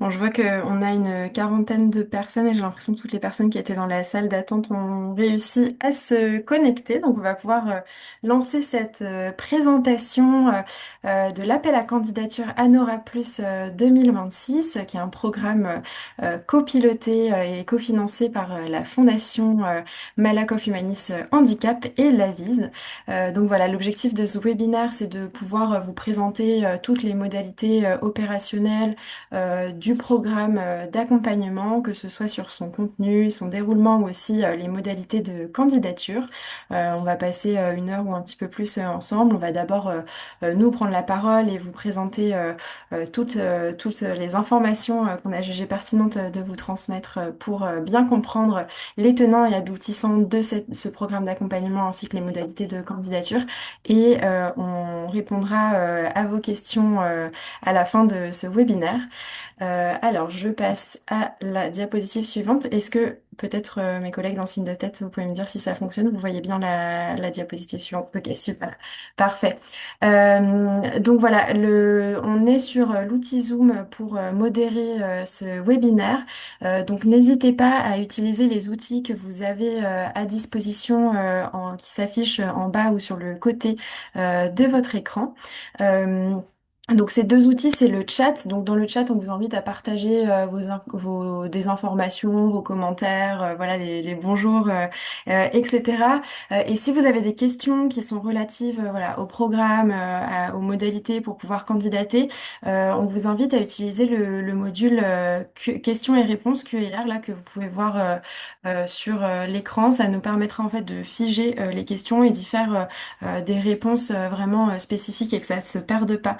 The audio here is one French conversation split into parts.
Bon, je vois qu'on a une quarantaine de personnes et j'ai l'impression que toutes les personnes qui étaient dans la salle d'attente ont réussi à se connecter. Donc, on va pouvoir lancer cette présentation de l'appel à candidature Anora Plus 2026, qui est un programme copiloté et cofinancé par la Fondation Malakoff Humanis Handicap et l'Avise. Donc voilà, l'objectif de ce webinaire, c'est de pouvoir vous présenter toutes les modalités opérationnelles du programme d'accompagnement, que ce soit sur son contenu, son déroulement ou aussi les modalités de candidature. On va passer une heure ou un petit peu plus ensemble. On va d'abord nous prendre la parole et vous présenter toutes les informations qu'on a jugé pertinentes de vous transmettre pour bien comprendre les tenants et aboutissants de ce programme d'accompagnement ainsi que les modalités de candidature. Et on répondra à vos questions à la fin de ce webinaire. Alors, je passe à la diapositive suivante. Est-ce que peut-être mes collègues d'un signe de tête, vous pouvez me dire si ça fonctionne? Vous voyez bien la diapositive suivante? Ok, super. Parfait. Donc voilà, on est sur l'outil Zoom pour modérer ce webinaire. Donc n'hésitez pas à utiliser les outils que vous avez à disposition qui s'affichent en bas ou sur le côté de votre écran. Euh, donc ces deux outils, c'est le chat. Donc dans le chat, on vous invite à partager des informations, vos commentaires, voilà les bonjours, etc. Et si vous avez des questions qui sont relatives, voilà, au programme, aux modalités pour pouvoir candidater, on vous invite à utiliser le module questions et réponses QR là que vous pouvez voir sur l'écran. Ça nous permettra en fait de figer les questions et d'y faire des réponses vraiment spécifiques et que ça ne se perde pas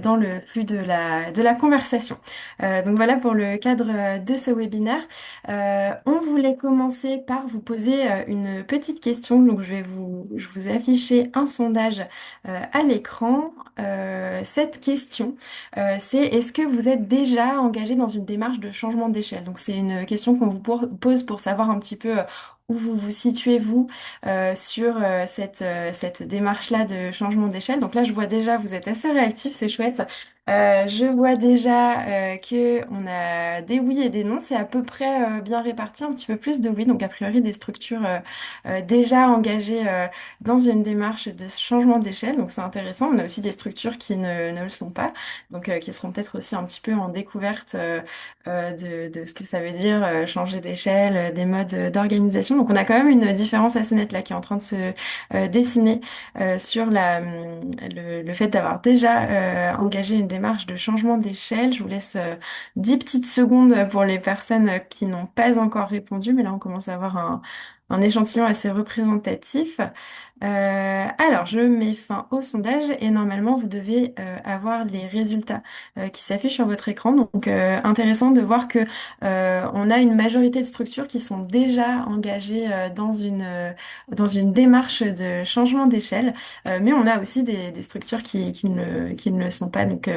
dans le flux de la conversation. Donc voilà pour le cadre de ce webinaire. On voulait commencer par vous poser une petite question. Donc je vous afficher un sondage à l'écran. Cette question, c'est est-ce que vous êtes déjà engagé dans une démarche de changement d'échelle? Donc c'est une question qu'on vous pose pour savoir un petit peu où vous vous situez vous sur cette démarche-là de changement d'échelle. Donc là, je vois déjà, vous êtes assez réactif, c'est chouette. Je vois déjà que on a des oui et des non. C'est à peu près bien réparti, un petit peu plus de oui. Donc a priori des structures déjà engagées dans une démarche de changement d'échelle. Donc c'est intéressant. On a aussi des structures qui ne le sont pas, donc qui seront peut-être aussi un petit peu en découverte de ce que ça veut dire changer d'échelle, des modes d'organisation. Donc on a quand même une différence assez nette là qui est en train de se dessiner sur le fait d'avoir déjà engagé une démarche de changement d'échelle. Je vous laisse 10 petites secondes pour les personnes qui n'ont pas encore répondu, mais là on commence à avoir un échantillon assez représentatif. Alors, je mets fin au sondage et normalement, vous devez avoir les résultats qui s'affichent sur votre écran. Donc, intéressant de voir que on a une majorité de structures qui sont déjà engagées dans une démarche de changement d'échelle, mais on a aussi des structures qui ne le sont pas. Donc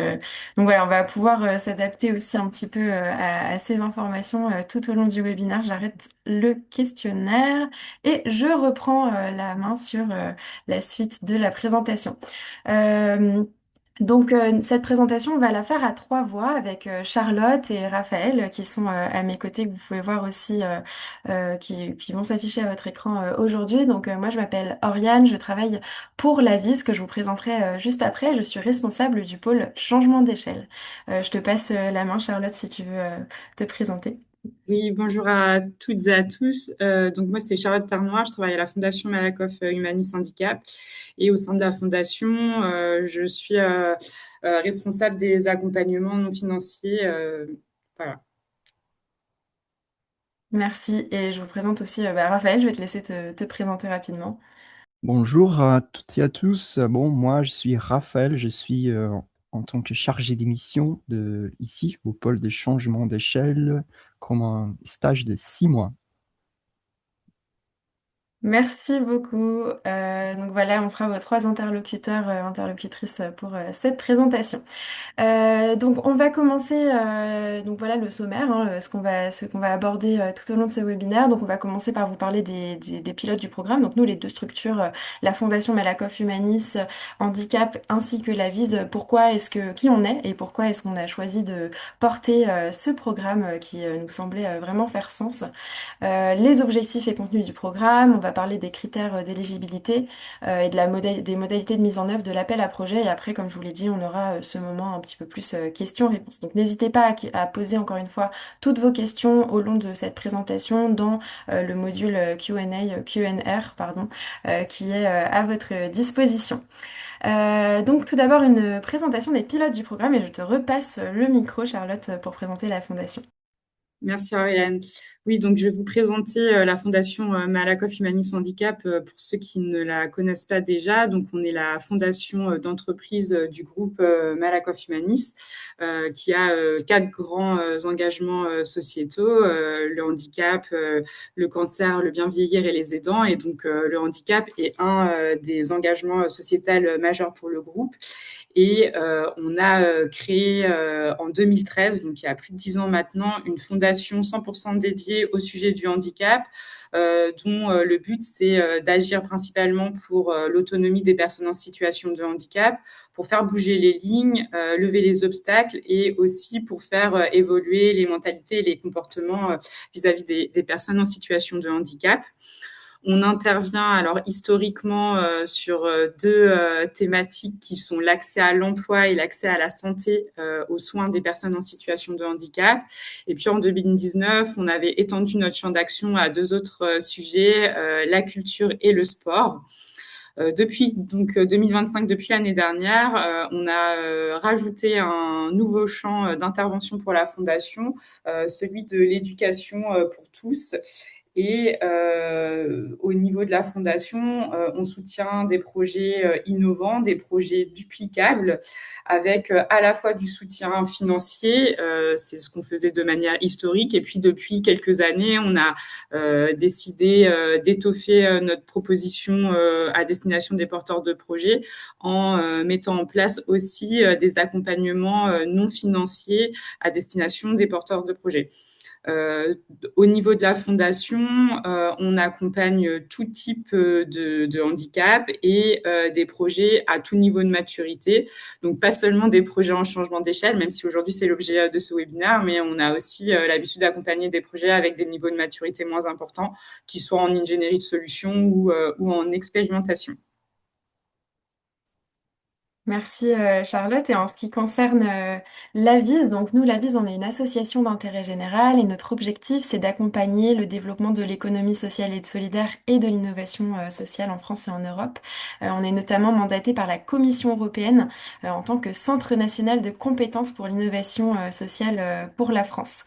voilà, on va pouvoir s'adapter aussi un petit peu à ces informations tout au long du webinaire. J'arrête le questionnaire. Et je reprends la main sur la suite de la présentation. Euh, cette présentation, on va la faire à trois voix avec Charlotte et Raphaël qui sont à mes côtés, que vous pouvez voir aussi, qui vont s'afficher à votre écran aujourd'hui. Moi, je m'appelle Oriane, je travaille pour la VIS que je vous présenterai juste après. Je suis responsable du pôle changement d'échelle. Je te passe la main, Charlotte, si tu veux te présenter. Oui, bonjour à toutes et à tous. Donc moi, c'est Charlotte Tarnois, je travaille à la Fondation Malakoff Humanis Handicap. Et au sein de la Fondation, je suis responsable des accompagnements non financiers. Voilà. Merci. Et je vous présente aussi Raphaël, je vais te laisser te présenter rapidement. Bonjour à toutes et à tous. Bon, moi, je suis Raphaël, je suis en tant que chargé d'émission ici au pôle de changement d'échelle comme un stage de 6 mois. Merci beaucoup. Donc voilà, on sera vos trois interlocuteurs, interlocutrices pour cette présentation. Donc on va commencer, donc voilà le sommaire, hein, ce qu'on va aborder tout au long de ce webinaire. Donc on va commencer par vous parler des pilotes du programme. Donc nous les deux structures, la Fondation Malakoff Humanis Handicap ainsi que la Vise, qui on est et pourquoi est-ce qu'on a choisi de porter ce programme qui nous semblait vraiment faire sens. Les objectifs et contenus du programme, on va parler des critères d'éligibilité et des modalités de mise en œuvre de l'appel à projet. Et après, comme je vous l'ai dit, on aura ce moment un petit peu plus questions-réponses. Donc n'hésitez pas à poser encore une fois toutes vos questions au long de cette présentation dans le module Q&R, pardon, qui est à votre disposition. Donc tout d'abord une présentation des pilotes du programme et je te repasse le micro, Charlotte, pour présenter la fondation. Merci Ariane. Oui, donc je vais vous présenter la Fondation Malakoff Humanis Handicap pour ceux qui ne la connaissent pas déjà. Donc on est la fondation d'entreprise du groupe Malakoff Humanis qui a quatre grands engagements sociétaux, le handicap, le cancer, le bien vieillir et les aidants. Et donc le handicap est un des engagements sociétals majeurs pour le groupe. Et on a créé en 2013, donc il y a plus de 10 ans maintenant, une fondation 100% dédiée au sujet du handicap, dont le but c'est d'agir principalement pour l'autonomie des personnes en situation de handicap, pour faire bouger les lignes, lever les obstacles et aussi pour faire évoluer les mentalités et les comportements vis-à-vis des personnes en situation de handicap. On intervient alors historiquement sur deux thématiques qui sont l'accès à l'emploi et l'accès à la santé aux soins des personnes en situation de handicap. Et puis en 2019, on avait étendu notre champ d'action à deux autres sujets, la culture et le sport. Depuis donc 2025, depuis l'année dernière, on a rajouté un nouveau champ d'intervention pour la fondation, celui de l'éducation pour tous. Et au niveau de la fondation, on soutient des projets innovants, des projets duplicables, avec à la fois du soutien financier, c'est ce qu'on faisait de manière historique, et puis depuis quelques années, on a décidé d'étoffer notre proposition à destination des porteurs de projets en mettant en place aussi des accompagnements non financiers à destination des porteurs de projets. Euh, Au niveau de la fondation, on accompagne tout type de handicap et des projets à tout niveau de maturité. Donc, pas seulement des projets en changement d'échelle, même si aujourd'hui c'est l'objet de ce webinaire, mais on a aussi l'habitude d'accompagner des projets avec des niveaux de maturité moins importants, qui soient en ingénierie de solutions ou en expérimentation. Merci Charlotte. Et en ce qui concerne l'AVIS, donc nous, l'AVIS, on est une association d'intérêt général et notre objectif, c'est d'accompagner le développement de l'économie sociale et solidaire et de l'innovation sociale en France et en Europe. On est notamment mandaté par la Commission européenne en tant que Centre national de compétences pour l'innovation sociale pour la France.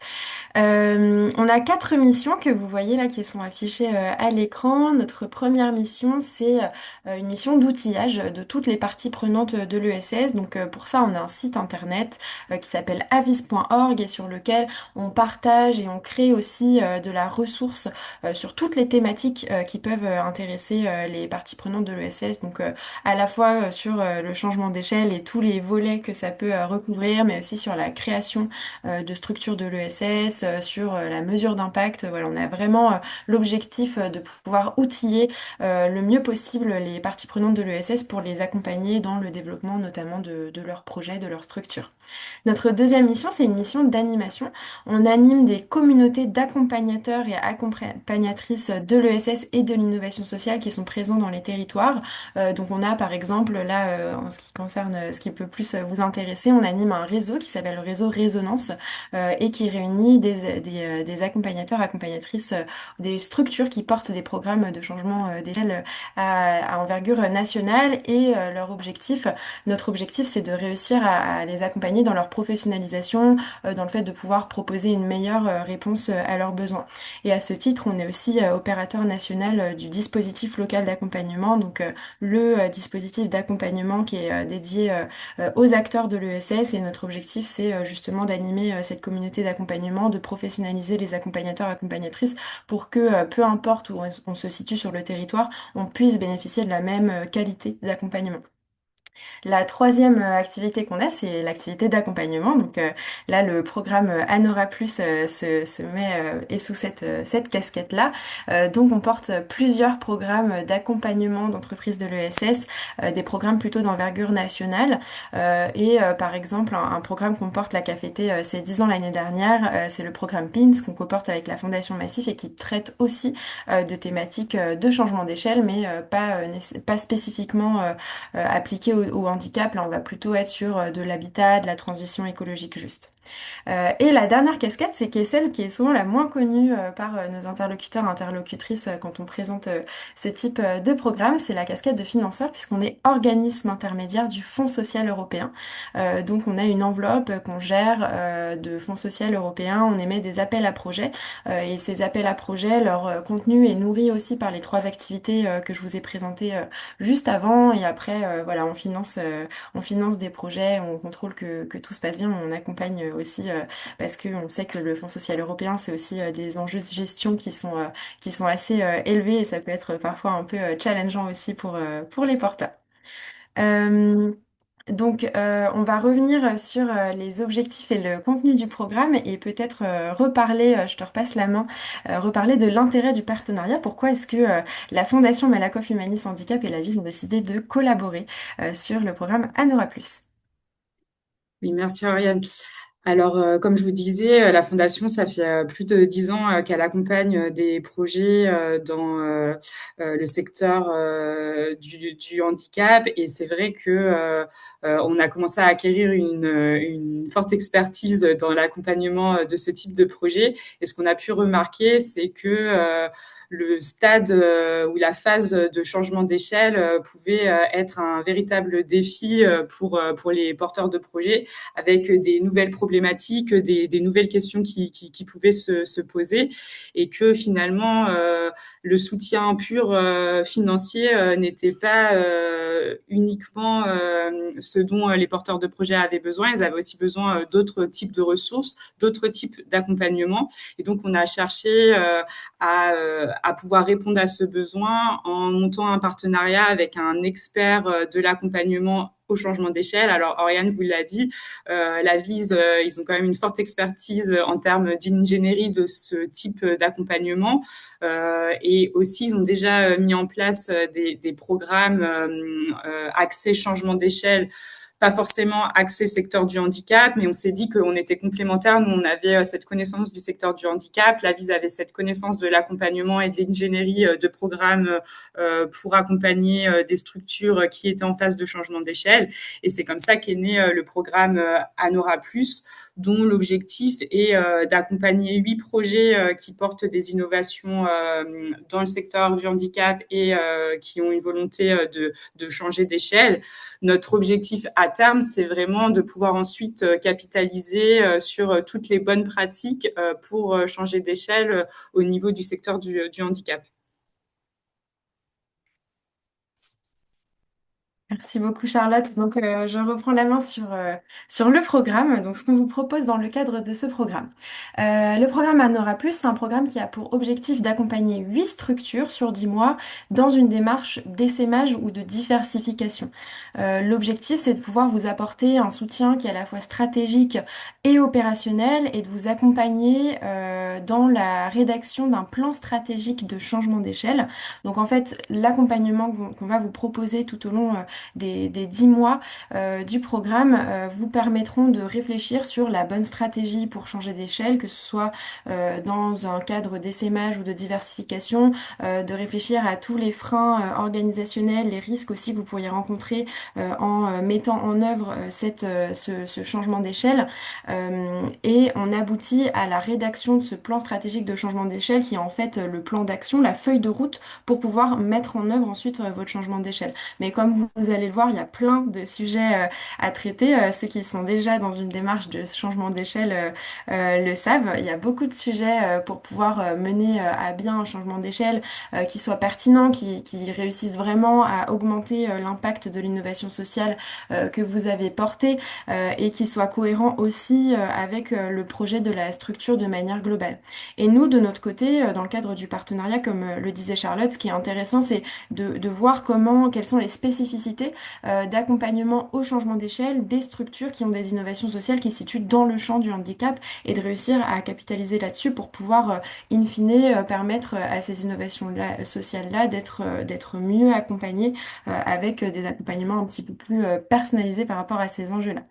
On a quatre missions que vous voyez là qui sont affichées à l'écran. Notre première mission, c'est une mission d'outillage de toutes les parties prenantes de l'ESS. Donc pour ça, on a un site internet qui s'appelle avis.org et sur lequel on partage et on crée aussi de la ressource sur toutes les thématiques qui peuvent intéresser les parties prenantes de l'ESS. Donc à la fois sur le changement d'échelle et tous les volets que ça peut recouvrir, mais aussi sur la création de structure de l'ESS, sur la mesure d'impact. Voilà, on a vraiment l'objectif de pouvoir outiller le mieux possible les parties prenantes de l'ESS pour les accompagner dans le développement notamment de leurs projets, de leur structure. Notre deuxième mission, c'est une mission d'animation. On anime des communautés d'accompagnateurs et accompagnatrices de l'ESS et de l'innovation sociale qui sont présents dans les territoires. Donc on a par exemple là, en ce qui concerne ce qui peut plus vous intéresser, on anime un réseau qui s'appelle le réseau Résonance et qui réunit des accompagnateurs, accompagnatrices, des structures qui portent des programmes de changement d'échelle à envergure nationale et leur objectif, notre objectif, c'est de réussir à les accompagner dans leur professionnalisation, dans le fait de pouvoir proposer une meilleure réponse à leurs besoins. Et à ce titre, on est aussi opérateur national du dispositif local d'accompagnement, donc le dispositif d'accompagnement qui est dédié aux acteurs de l'ESS. Et notre objectif, c'est justement d'animer cette communauté d'accompagnement, de professionnaliser les accompagnateurs et accompagnatrices pour que, peu importe où on se situe sur le territoire, on puisse bénéficier de la même qualité d'accompagnement. La troisième activité qu'on a, c'est l'activité d'accompagnement. Donc là, le programme Anora Plus se met est sous cette casquette-là. Donc on porte plusieurs programmes d'accompagnement d'entreprises de l'ESS, des programmes plutôt d'envergure nationale. Par exemple, un programme qu'on porte la CAFET ces 10 ans l'année dernière, c'est le programme PINS qu'on coporte avec la Fondation Massif et qui traite aussi de thématiques de changement d'échelle, mais pas spécifiquement appliqué au handicap. Là, on va plutôt être sur de l'habitat, de la transition écologique juste. Et la dernière casquette, c'est qui est celle qui est souvent la moins connue par nos interlocuteurs, interlocutrices quand on présente ce type de programme, c'est la casquette de financeur, puisqu'on est organisme intermédiaire du Fonds social européen. Donc on a une enveloppe qu'on gère de Fonds social européen, on émet des appels à projets, et ces appels à projets, leur contenu est nourri aussi par les trois activités que je vous ai présentées juste avant, et après, voilà, on finance des projets, on contrôle que tout se passe bien, on accompagne aussi parce qu'on sait que le Fonds social européen, c'est aussi des enjeux de gestion qui sont assez élevés et ça peut être parfois un peu challengeant aussi pour les porteurs. Euh, on va revenir sur les objectifs et le contenu du programme et peut-être reparler, je te repasse la main, reparler de l'intérêt du partenariat. Pourquoi est-ce que la Fondation Malakoff Humanis Handicap et la VIS ont décidé de collaborer sur le programme Anora Plus? Oui, merci Ariane. Alors, comme je vous disais, la Fondation, ça fait plus de 10 ans qu'elle accompagne des projets dans le secteur du handicap. Et c'est vrai que on a commencé à acquérir une forte expertise dans l'accompagnement de ce type de projet. Et ce qu'on a pu remarquer, c'est que le stade ou la phase de changement d'échelle pouvait être un véritable défi pour les porteurs de projets, avec des nouvelles problématiques, des nouvelles questions qui pouvaient se poser, et que finalement le soutien pur financier n'était pas uniquement ce dont les porteurs de projets avaient besoin. Ils avaient aussi besoin d'autres types de ressources, d'autres types d'accompagnement. Et donc on a cherché à pouvoir répondre à ce besoin en montant un partenariat avec un expert de l'accompagnement au changement d'échelle. Alors, Oriane vous l'a dit, la VIS, ils ont quand même une forte expertise en termes d'ingénierie de ce type d'accompagnement. Et aussi, ils ont déjà mis en place des programmes axés changement d'échelle, pas forcément axé secteur du handicap, mais on s'est dit qu'on était complémentaires. Nous, on avait cette connaissance du secteur du handicap, la VIS avait cette connaissance de l'accompagnement et de l'ingénierie de programmes pour accompagner des structures qui étaient en phase de changement d'échelle. Et c'est comme ça qu'est né le programme Anora Plus, dont l'objectif est d'accompagner 8 projets qui portent des innovations dans le secteur du handicap et qui ont une volonté de changer d'échelle. Notre objectif à terme, c'est vraiment de pouvoir ensuite capitaliser sur toutes les bonnes pratiques pour changer d'échelle au niveau du secteur du handicap. Merci beaucoup Charlotte. Je reprends la main sur le programme. Donc ce qu'on vous propose dans le cadre de ce programme. Le programme Anora Plus, c'est un programme qui a pour objectif d'accompagner 8 structures sur 10 mois dans une démarche d'essaimage ou de diversification. L'objectif, c'est de pouvoir vous apporter un soutien qui est à la fois stratégique et opérationnel et de vous accompagner dans la rédaction d'un plan stratégique de changement d'échelle. Donc en fait, l'accompagnement qu'on va vous proposer tout au long des 10 mois du programme vous permettront de réfléchir sur la bonne stratégie pour changer d'échelle, que ce soit dans un cadre d'essaimage ou de diversification, de réfléchir à tous les freins organisationnels, les risques aussi que vous pourriez rencontrer en mettant en œuvre ce changement d'échelle. Et on aboutit à la rédaction de ce plan stratégique de changement d'échelle qui est en fait le plan d'action, la feuille de route pour pouvoir mettre en œuvre ensuite votre changement d'échelle. Mais comme vous allez le voir, il y a plein de sujets à traiter. Ceux qui sont déjà dans une démarche de changement d'échelle le savent. Il y a beaucoup de sujets pour pouvoir mener à bien un changement d'échelle qui soit pertinent, qui réussisse vraiment à augmenter l'impact de l'innovation sociale que vous avez porté et qui soit cohérent aussi avec le projet de la structure de manière globale. Et nous, de notre côté, dans le cadre du partenariat, comme le disait Charlotte, ce qui est intéressant, c'est de voir quelles sont les spécificités d'accompagnement au changement d'échelle des structures qui ont des innovations sociales qui se situent dans le champ du handicap et de réussir à capitaliser là-dessus pour pouvoir, in fine, permettre à ces innovations-là, sociales-là d'être mieux accompagnées avec des accompagnements un petit peu plus personnalisés par rapport à ces enjeux-là.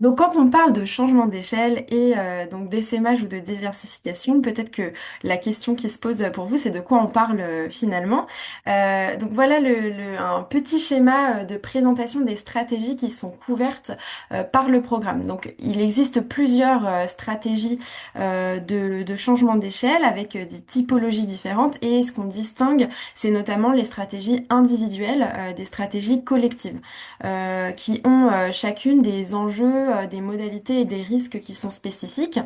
Donc, quand on parle de changement d'échelle et donc d'essaimage ou de diversification, peut-être que la question qui se pose pour vous, c'est de quoi on parle finalement. Donc, voilà un petit schéma de présentation des stratégies qui sont couvertes par le programme. Donc, il existe plusieurs stratégies de changement d'échelle avec des typologies différentes et ce qu'on distingue, c'est notamment les stratégies individuelles des stratégies collectives qui ont chacune des enjeux, des modalités et des risques qui sont spécifiques.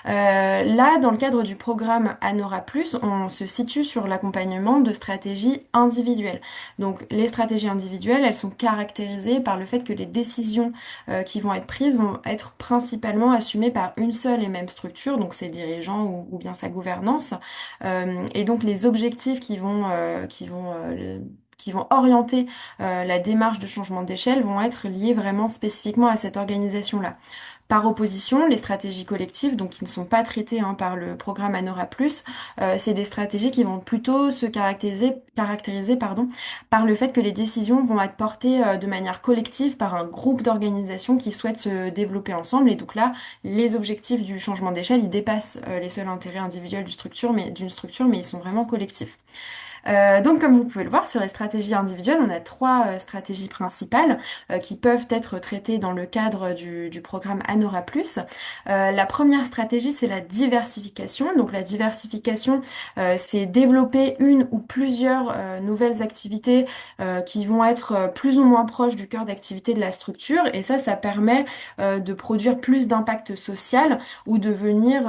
Là, dans le cadre du programme Anora+, on se situe sur l'accompagnement de stratégies individuelles. Donc, les stratégies individuelles, elles sont caractérisées par le fait que les décisions qui vont être prises vont être principalement assumées par une seule et même structure, donc ses dirigeants ou bien sa gouvernance. Et donc, les objectifs qui vont orienter la démarche de changement d'échelle vont être liées vraiment spécifiquement à cette organisation-là. Par opposition, les stratégies collectives, donc qui ne sont pas traitées par le programme Anora+, c'est des stratégies qui vont plutôt se caractériser par le fait que les décisions vont être portées de manière collective par un groupe d'organisations qui souhaitent se développer ensemble. Et donc là, les objectifs du changement d'échelle, ils dépassent les seuls intérêts individuels d'une structure, mais ils sont vraiment collectifs. Donc, comme vous pouvez le voir, sur les stratégies individuelles, on a trois stratégies principales qui peuvent être traitées dans le cadre du programme Anora+. La première stratégie, c'est la diversification. Donc, la diversification, c'est développer une ou plusieurs nouvelles activités qui vont être plus ou moins proches du cœur d'activité de la structure. Et ça permet de produire plus d'impact social ou de venir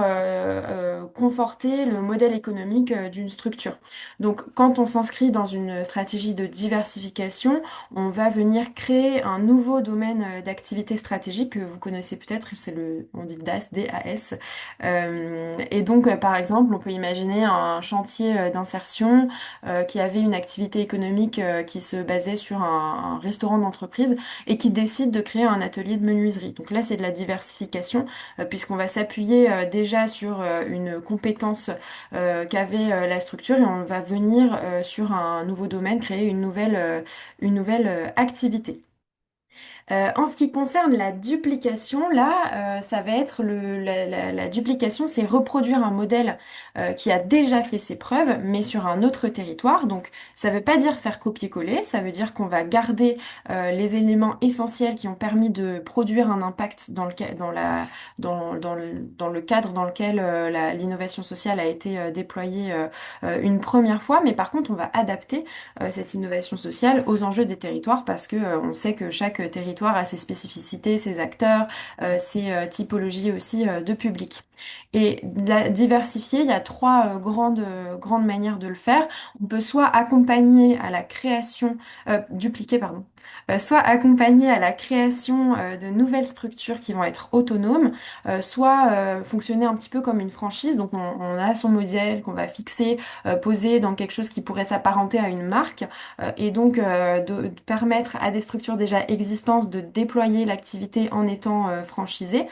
conforter le modèle économique d'une structure. Donc, quand on s'inscrit dans une stratégie de diversification, on va venir créer un nouveau domaine d'activité stratégique que vous connaissez peut-être, on dit DAS, D-A-S. Et donc, par exemple, on peut imaginer un chantier d'insertion qui avait une activité économique qui se basait sur un restaurant d'entreprise et qui décide de créer un atelier de menuiserie. Donc là, c'est de la diversification puisqu'on va s'appuyer déjà sur une compétence qu'avait la structure et on va venir sur un nouveau domaine créer une nouvelle activité. En ce qui concerne la duplication, là, ça va être la duplication, c'est reproduire un modèle qui a déjà fait ses preuves, mais sur un autre territoire. Donc, ça ne veut pas dire faire copier-coller, ça veut dire qu'on va garder les éléments essentiels qui ont permis de produire un impact dans le cadre dans lequel l'innovation sociale a été déployée une première fois, mais par contre, on va adapter cette innovation sociale aux enjeux des territoires parce que on sait que chaque territoire a ses spécificités, ses acteurs, ses typologies aussi de public. Et diversifier, il y a trois grandes manières de le faire. On peut soit accompagner à la création, dupliquer, pardon, soit accompagner à la création de nouvelles structures qui vont être autonomes, soit fonctionner un petit peu comme une franchise. Donc on a son modèle qu'on va fixer, poser dans quelque chose qui pourrait s'apparenter à une marque, et donc de permettre à des structures déjà existantes de déployer l'activité en étant franchisées.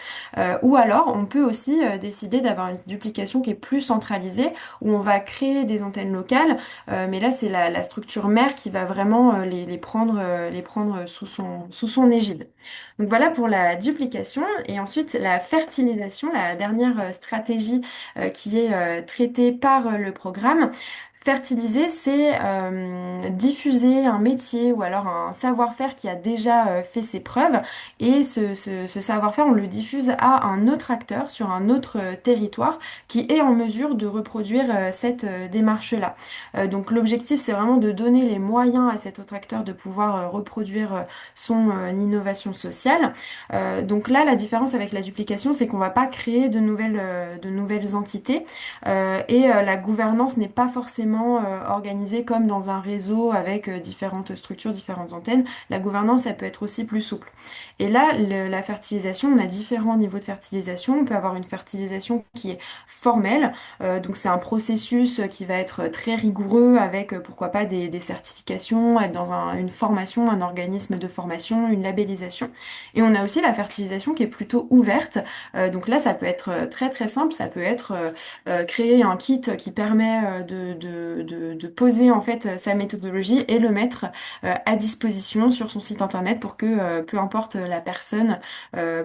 Ou alors on peut aussi décider d'avoir une duplication qui est plus centralisée, où on va créer des antennes locales, mais là c'est la structure mère qui va vraiment les prendre sous son égide. Donc voilà pour la duplication. Et ensuite la fertilisation, la dernière stratégie qui est traitée par le programme. Fertiliser, c'est diffuser un métier ou alors un savoir-faire qui a déjà fait ses preuves et ce savoir-faire, on le diffuse à un autre acteur sur un autre territoire qui est en mesure de reproduire cette démarche-là. Donc l'objectif, c'est vraiment de donner les moyens à cet autre acteur de pouvoir reproduire son innovation sociale. Donc là, la différence avec la duplication, c'est qu'on va pas créer de nouvelles entités la gouvernance n'est pas forcément organisée comme dans un réseau avec différentes structures, différentes antennes. La gouvernance, elle peut être aussi plus souple. Et là, la fertilisation, on a différents niveaux de fertilisation. On peut avoir une fertilisation qui est formelle, donc c'est un processus qui va être très rigoureux avec pourquoi pas des certifications, être dans une formation, un organisme de formation, une labellisation. Et on a aussi la fertilisation qui est plutôt ouverte. Donc là, ça peut être très très simple, ça peut être créer un kit qui permet de poser en fait sa méthodologie et le mettre à disposition sur son site internet pour que peu importe la personne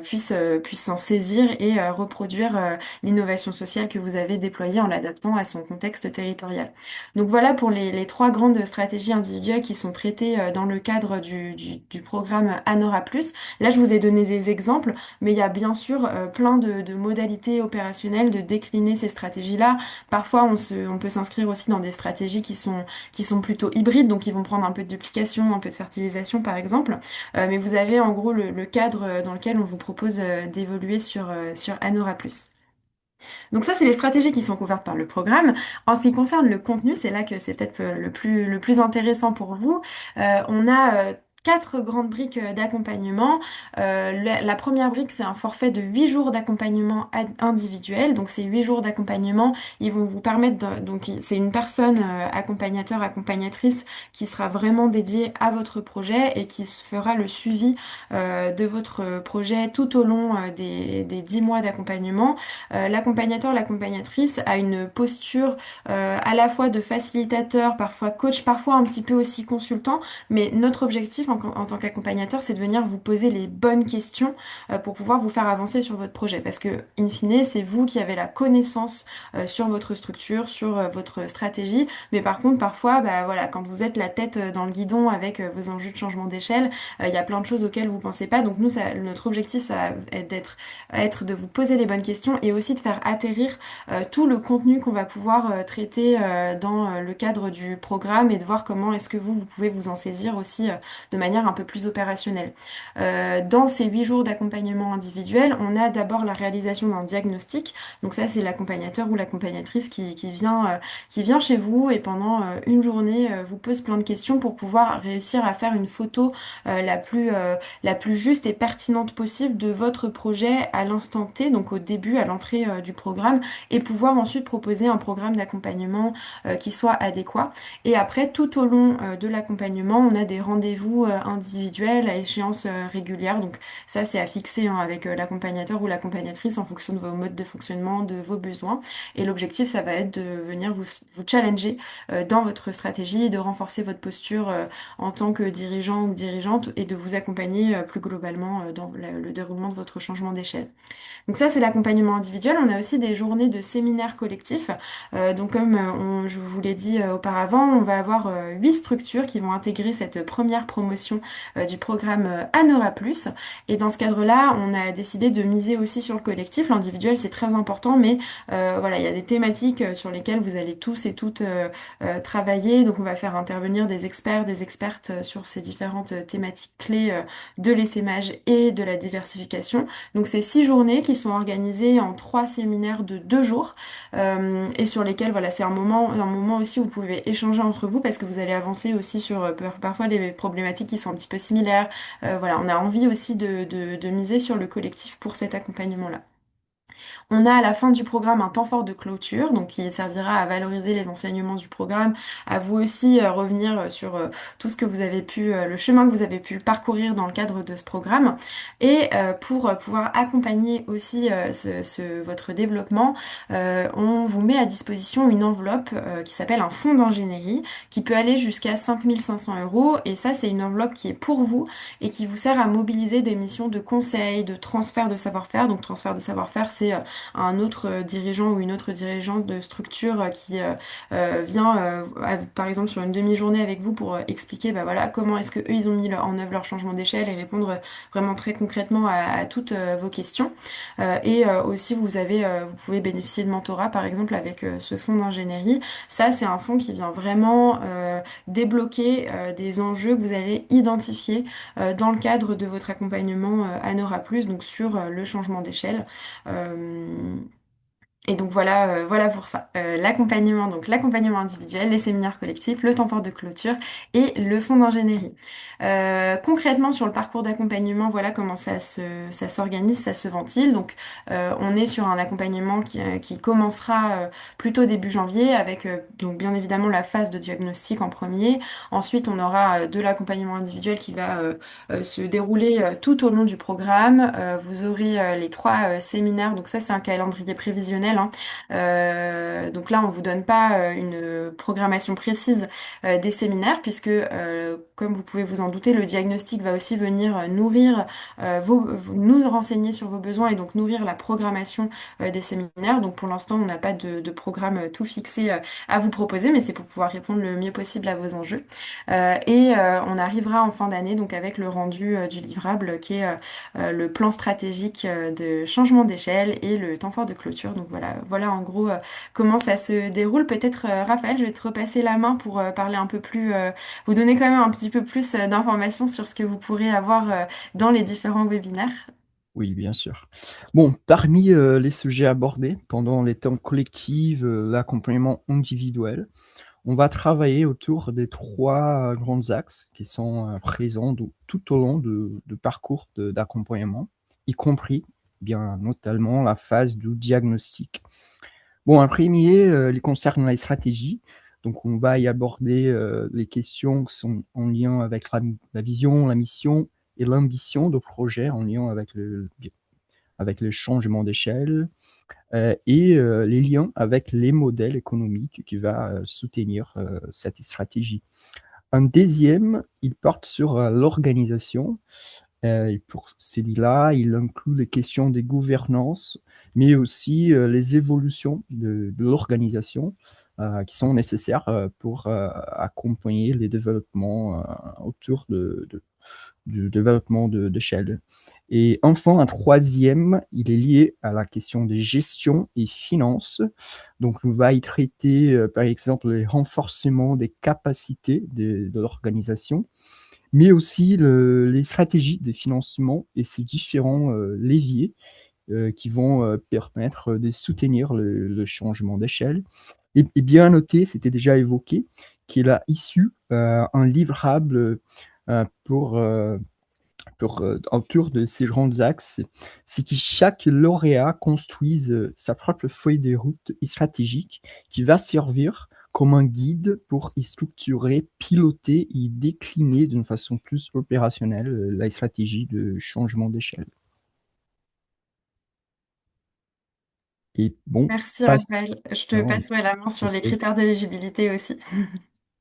puisse s'en saisir et reproduire l'innovation sociale que vous avez déployée en l'adaptant à son contexte territorial. Donc voilà pour les trois grandes stratégies individuelles qui sont traitées dans le cadre du programme Anora+. Là, je vous ai donné des exemples, mais il y a bien sûr plein de modalités opérationnelles de décliner ces stratégies-là. Parfois, on peut s'inscrire aussi dans des stratégies qui sont plutôt hybrides, donc qui vont prendre un peu de duplication, un peu de fertilisation par exemple. Mais vous avez en gros le cadre dans lequel on vous propose d'évoluer sur Anora+. Donc ça, c'est les stratégies qui sont couvertes par le programme. En ce qui concerne le contenu, c'est là que c'est peut-être le plus intéressant pour vous. On a quatre grandes briques d'accompagnement. La première brique, c'est un forfait de 8 jours d'accompagnement individuel. Donc ces 8 jours d'accompagnement, ils vont vous permettre donc c'est une personne accompagnateur, accompagnatrice qui sera vraiment dédiée à votre projet et qui fera le suivi de votre projet tout au long des 10 mois d'accompagnement. L'accompagnateur, l'accompagnatrice a une posture à la fois de facilitateur, parfois coach, parfois un petit peu aussi consultant, mais notre objectif en tant qu'accompagnateur, c'est de venir vous poser les bonnes questions pour pouvoir vous faire avancer sur votre projet. Parce que, in fine, c'est vous qui avez la connaissance sur votre structure, sur votre stratégie, mais par contre, parfois, bah, voilà, quand vous êtes la tête dans le guidon avec vos enjeux de changement d'échelle, il y a plein de choses auxquelles vous pensez pas. Donc nous, notre objectif, ça va être de vous poser les bonnes questions et aussi de faire atterrir tout le contenu qu'on va pouvoir traiter dans le cadre du programme et de voir comment est-ce que vous pouvez vous en saisir aussi de manière un peu plus opérationnelle. Dans ces 8 jours d'accompagnement individuel, on a d'abord la réalisation d'un diagnostic. Donc ça, c'est l'accompagnateur ou l'accompagnatrice qui vient chez vous et pendant une journée vous pose plein de questions pour pouvoir réussir à faire une photo la plus juste et pertinente possible de votre projet à l'instant T, donc au début, à l'entrée du programme, et pouvoir ensuite proposer un programme d'accompagnement qui soit adéquat. Et après, tout au long de l'accompagnement, on a des rendez-vous individuels à échéance régulière. Donc ça, c'est à fixer hein, avec l'accompagnateur ou l'accompagnatrice en fonction de vos modes de fonctionnement, de vos besoins. Et l'objectif, ça va être de venir vous challenger dans votre stratégie, de renforcer votre posture en tant que dirigeant ou dirigeante et de vous accompagner plus globalement dans le déroulement de votre changement d'échelle. Donc ça, c'est l'accompagnement individuel. On a aussi des journées de séminaires collectifs. Donc comme je vous l'ai dit auparavant, on va avoir 8 structures qui vont intégrer cette première promotion du programme Anora+. Et dans ce cadre-là, on a décidé de miser aussi sur le collectif. L'individuel, c'est très important, mais voilà, il y a des thématiques sur lesquelles vous allez tous et toutes travailler. Donc on va faire intervenir des experts, des expertes sur ces différentes thématiques clés de l'essaimage et de la diversification. Donc c'est 6 journées qui sont organisées en 3 séminaires de 2 jours et sur lesquels voilà c'est un moment aussi où vous pouvez échanger entre vous parce que vous allez avancer aussi sur parfois les problématiques qui sont un petit peu similaires. Voilà, on a envie aussi de miser sur le collectif pour cet accompagnement-là. On a à la fin du programme un temps fort de clôture, donc qui servira à valoriser les enseignements du programme, à vous aussi revenir sur tout ce que vous avez pu, le chemin que vous avez pu parcourir dans le cadre de ce programme. Et pour pouvoir accompagner aussi votre développement, on vous met à disposition une enveloppe qui s'appelle un fonds d'ingénierie, qui peut aller jusqu'à 5 500 €. Et ça, c'est une enveloppe qui est pour vous et qui vous sert à mobiliser des missions de conseil, de transfert de savoir-faire. Donc transfert de savoir-faire, passer à un autre dirigeant ou une autre dirigeante de structure qui vient, par exemple, sur une demi-journée avec vous pour expliquer, bah voilà, comment est-ce que eux, ils ont mis en œuvre leur changement d'échelle et répondre vraiment très concrètement à toutes vos questions. Aussi, vous pouvez bénéficier de mentorat, par exemple, avec ce fonds d'ingénierie. Ça, c'est un fonds qui vient vraiment débloquer des enjeux que vous allez identifier dans le cadre de votre accompagnement à Nora+, donc sur le changement d'échelle. Euh, et donc voilà pour ça. L'accompagnement individuel, les séminaires collectifs, le temps fort de clôture et le fonds d'ingénierie. Concrètement sur le parcours d'accompagnement, voilà comment ça s'organise, ça se ventile. Donc on est sur un accompagnement qui commencera plutôt début janvier avec donc bien évidemment la phase de diagnostic en premier. Ensuite on aura de l'accompagnement individuel qui va se dérouler tout au long du programme. Vous aurez les 3 séminaires, donc ça c'est un calendrier prévisionnel, hein. Donc là on vous donne pas une programmation précise des séminaires puisque comme vous pouvez vous en douter, le diagnostic va aussi venir nourrir nous renseigner sur vos besoins et donc nourrir la programmation des séminaires. Donc pour l'instant on n'a pas de programme tout fixé à vous proposer, mais c'est pour pouvoir répondre le mieux possible à vos enjeux. On arrivera en fin d'année donc avec le rendu du livrable qui est le plan stratégique de changement d'échelle et le temps fort de clôture. Donc voilà en gros comment ça se déroule. Peut-être Raphaël, je vais te repasser la main pour parler un peu plus, vous donner quand même un petit peu plus d'informations sur ce que vous pourrez avoir dans les différents webinaires. Oui, bien sûr. Bon, parmi les sujets abordés pendant les temps collectifs, l'accompagnement individuel, on va travailler autour des 3 grands axes qui sont présents tout au long de parcours d'accompagnement, y compris, bien notamment, la phase du diagnostic. Bon, un premier, il concerne la stratégie. Donc, on va y aborder les questions qui sont en lien avec la vision, la mission et l'ambition de projet en lien avec le changement d'échelle et les liens avec les modèles économiques qui va soutenir cette stratégie. Un deuxième, il porte sur l'organisation. Et pour celui-là, il inclut les questions des gouvernances, mais aussi les évolutions de l'organisation qui sont nécessaires pour accompagner les développements autour du développement de Shell. Et enfin, un troisième, il est lié à la question des gestions et finances. Donc, on va y traiter, par exemple, les renforcements des capacités de l'organisation, mais aussi les stratégies de financement et ces différents leviers qui vont permettre de soutenir le changement d'échelle. Et bien noté, c'était déjà évoqué, qu'il a issu un livrable autour de ces grands axes, c'est que chaque lauréat construise sa propre feuille de route stratégique qui va servir comme un guide pour y structurer, piloter et décliner d'une façon plus opérationnelle la stratégie de changement d'échelle. Et bon, Merci passons. Raphaël. Je te passe la main sur les Ok. critères d'éligibilité aussi.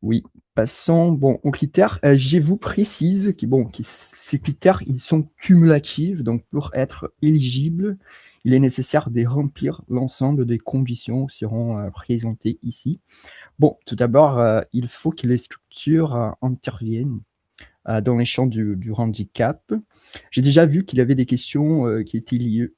Oui, passons bon, aux critères. Je vous précise que ces critères ils sont cumulatifs, donc pour être éligible, il est nécessaire de remplir l'ensemble des conditions qui seront présentées ici. Bon, tout d'abord, il faut que les structures interviennent dans les champs du handicap. J'ai déjà vu qu'il y avait des questions qui étaient liées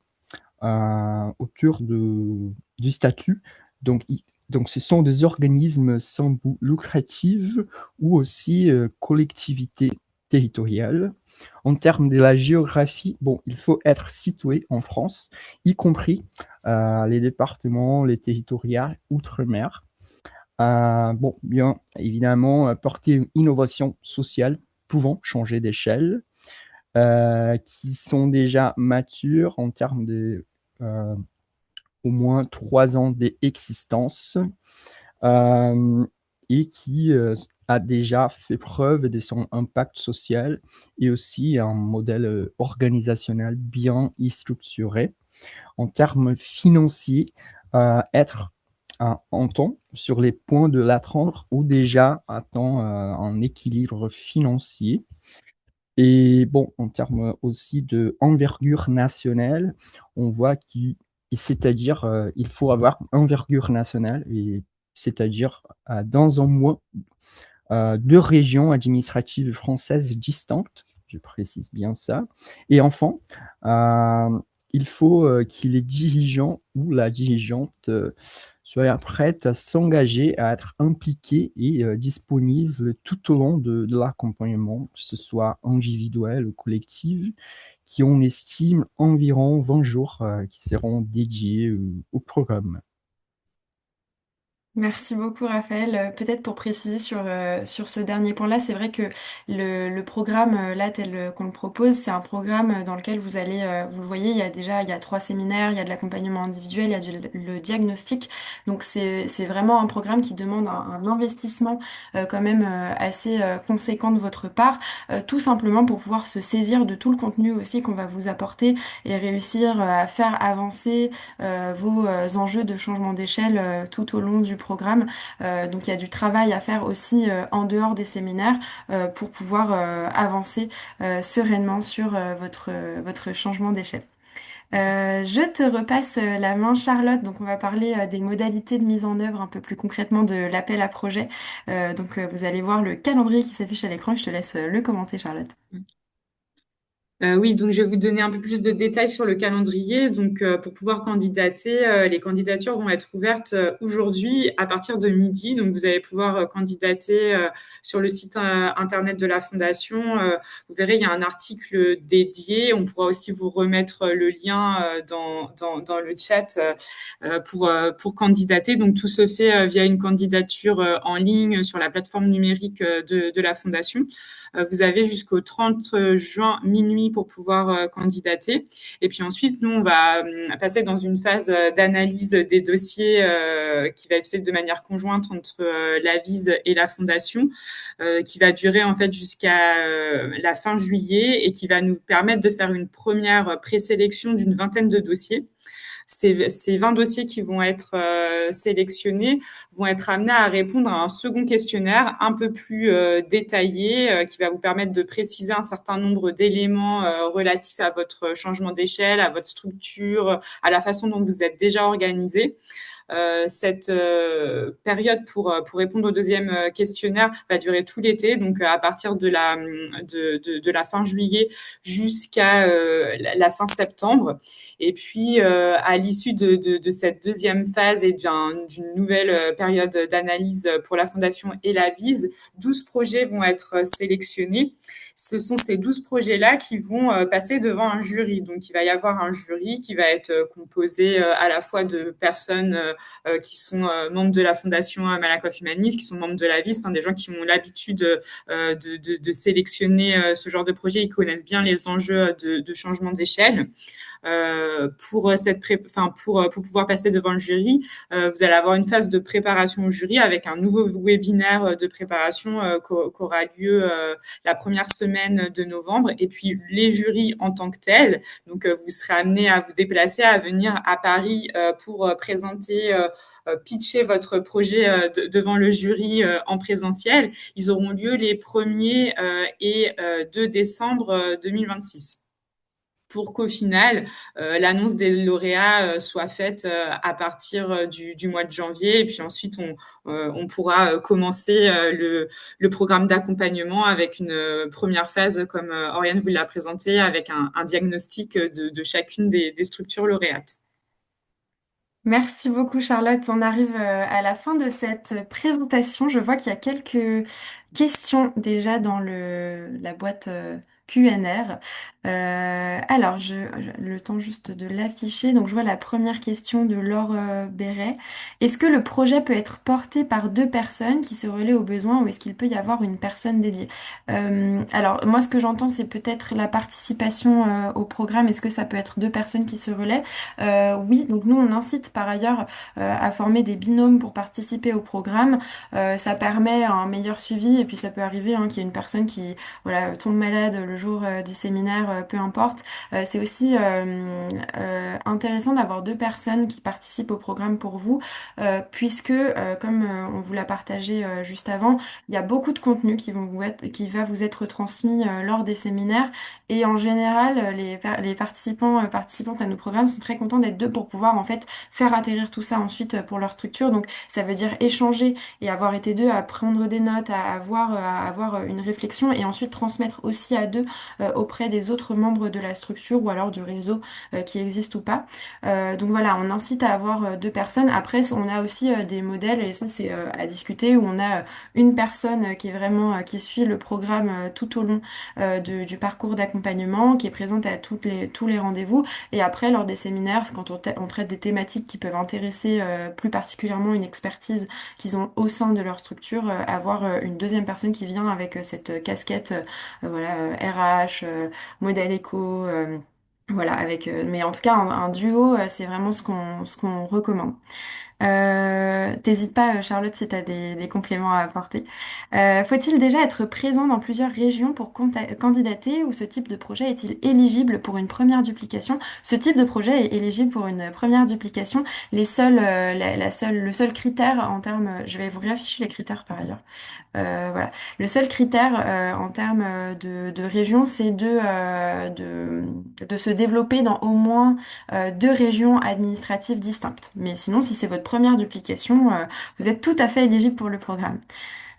autour du statut. Donc, donc, ce sont des organismes sans but lucratif ou aussi collectivités territoriales. En termes de la géographie, bon, il faut être situé en France, y compris les départements, les territoires outre-mer. Bon, bien évidemment, porter une innovation sociale pouvant changer d'échelle, qui sont déjà matures en termes de euh, au moins 3 ans d'existence euh, et qui a déjà fait preuve de son impact social et aussi un modèle organisationnel bien structuré. En termes financiers, être en temps sur les points de l'attendre ou déjà attend un équilibre financier. Et bon, en termes aussi de envergure nationale, on voit qu'il et c'est-à-dire il faut avoir envergure nationale, et c'est-à-dire dans un mois, deux régions administratives françaises distinctes, je précise bien ça. Et enfin, euh, il faut que les dirigeants ou la dirigeante soient prêts à s'engager, à être impliqués et disponibles tout au long de l'accompagnement, que ce soit individuel ou collectif, qui on estime environ 20 jours qui seront dédiés au programme. Merci beaucoup, Raphaël. Peut-être pour préciser sur ce dernier point-là, c'est vrai que le programme, là, tel qu'on le propose, c'est un programme dans lequel vous allez, vous le voyez, il y a 3 séminaires, il y a de l'accompagnement individuel, il y a le diagnostic. Donc, c'est vraiment un programme qui demande un investissement quand même assez conséquent de votre part, tout simplement pour pouvoir se saisir de tout le contenu aussi qu'on va vous apporter et réussir à faire avancer vos enjeux de changement d'échelle tout au long du programme. Donc il y a du travail à faire aussi en dehors des séminaires pour pouvoir avancer sereinement sur votre changement d'échelle. Je te repasse la main, Charlotte. Donc, on va parler des modalités de mise en œuvre un peu plus concrètement de l'appel à projet. Vous allez voir le calendrier qui s'affiche à l'écran. Je te laisse le commenter, Charlotte. Oui, donc je vais vous donner un peu plus de détails sur le calendrier. Donc, pour pouvoir candidater, les candidatures vont être ouvertes aujourd'hui à partir de midi. Donc, vous allez pouvoir candidater sur le site internet de la Fondation. Vous verrez, il y a un article dédié. On pourra aussi vous remettre le lien dans le chat pour candidater. Donc, tout se fait via une candidature en ligne sur la plateforme numérique de la Fondation. Vous avez jusqu'au 30 juin minuit pour pouvoir candidater. Et puis ensuite, nous, on va passer dans une phase d'analyse des dossiers qui va être faite de manière conjointe entre la VISE et la Fondation, qui va durer en fait jusqu'à la fin juillet et qui va nous permettre de faire une première présélection d'une vingtaine de dossiers. Ces 20 dossiers qui vont être sélectionnés vont être amenés à répondre à un second questionnaire un peu plus détaillé qui va vous permettre de préciser un certain nombre d'éléments relatifs à votre changement d'échelle, à votre structure, à la façon dont vous êtes déjà organisé. Cette période pour répondre au deuxième questionnaire va durer tout l'été, donc à partir de la fin juillet jusqu'à la fin septembre. Et puis, à l'issue de cette deuxième phase et d'une nouvelle période d'analyse pour la Fondation et la VISE, 12 projets vont être sélectionnés. Ce sont ces 12 projets-là qui vont passer devant un jury. Donc, il va y avoir un jury qui va être composé à la fois de personnes qui sont membres de la Fondation Malakoff Humanis, qui sont membres de la VIS, enfin des gens qui ont l'habitude de sélectionner ce genre de projet. Ils connaissent bien les enjeux de changement d'échelle. Pour pouvoir passer devant le jury, vous allez avoir une phase de préparation au jury avec un nouveau webinaire de préparation qu'aura lieu la première semaine de novembre. Et puis les jurys en tant que tels, donc vous serez amené à vous déplacer, à venir à Paris pour présenter pitcher votre projet devant le jury en présentiel. Ils auront lieu les 1er et 2 décembre 2026 pour qu'au final, l'annonce des lauréats soit faite à partir du mois de janvier. Et puis ensuite, on pourra commencer le programme d'accompagnement avec une première phase, comme Oriane vous l'a présenté, avec un diagnostic de chacune des structures lauréates. Merci beaucoup, Charlotte. On arrive à la fin de cette présentation. Je vois qu'il y a quelques questions déjà dans la boîte QNR. Le temps juste de l'afficher. Donc, je vois la première question de Laure Béret. Est-ce que le projet peut être porté par deux personnes qui se relaient aux besoins ou est-ce qu'il peut y avoir une personne dédiée? Alors, moi, ce que j'entends, c'est peut-être la participation au programme. Est-ce que ça peut être deux personnes qui se relaient? Oui, donc nous on incite par ailleurs à former des binômes pour participer au programme. Ça permet un meilleur suivi et puis ça peut arriver qu'il y ait une personne qui voilà, tombe malade le jour du séminaire peu importe. C'est aussi intéressant d'avoir deux personnes qui participent au programme pour vous, puisque, comme on vous l'a partagé juste avant, il y a beaucoup de contenu qui va vous être transmis lors des séminaires. Et en général, les participants, participantes à nos programmes sont très contents d'être deux pour pouvoir en fait faire atterrir tout ça ensuite pour leur structure. Donc ça veut dire échanger et avoir été deux à prendre des notes, à avoir une réflexion et ensuite transmettre aussi à deux auprès des autres membres de la structure ou alors du réseau qui existe ou pas. Donc voilà, on incite à avoir deux personnes. Après, on a aussi des modèles et ça c'est à discuter où on a une personne qui est vraiment qui suit le programme tout au long du parcours d'accompagnement, qui est présente à tous les rendez-vous. Et après, lors des séminaires, quand on traite des thématiques qui peuvent intéresser plus particulièrement une expertise qu'ils ont au sein de leur structure, avoir une deuxième personne qui vient avec cette casquette voilà, RH, modèle éco. Voilà, mais en tout cas, un duo, c'est vraiment ce qu'on recommande. T'hésites pas, Charlotte, si tu as des compléments à apporter. Faut-il déjà être présent dans plusieurs régions pour candidater ou ce type de projet est-il éligible pour une première duplication? Ce type de projet est éligible pour une première duplication. Le seul critère en termes, je vais vous réafficher les critères par ailleurs. Voilà. Le seul critère en termes de région, c'est de se développer dans au moins deux régions administratives distinctes. Mais sinon, si c'est votre première duplication, vous êtes tout à fait éligible pour le programme.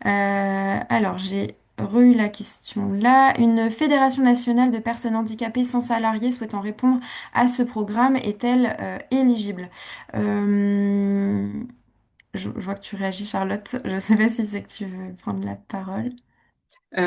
Alors, j'ai eu la question là. Une fédération nationale de personnes handicapées sans salariés souhaitant répondre à ce programme est-elle éligible? Euh, je vois que tu réagis, Charlotte. Je ne sais pas si c'est que tu veux prendre la parole.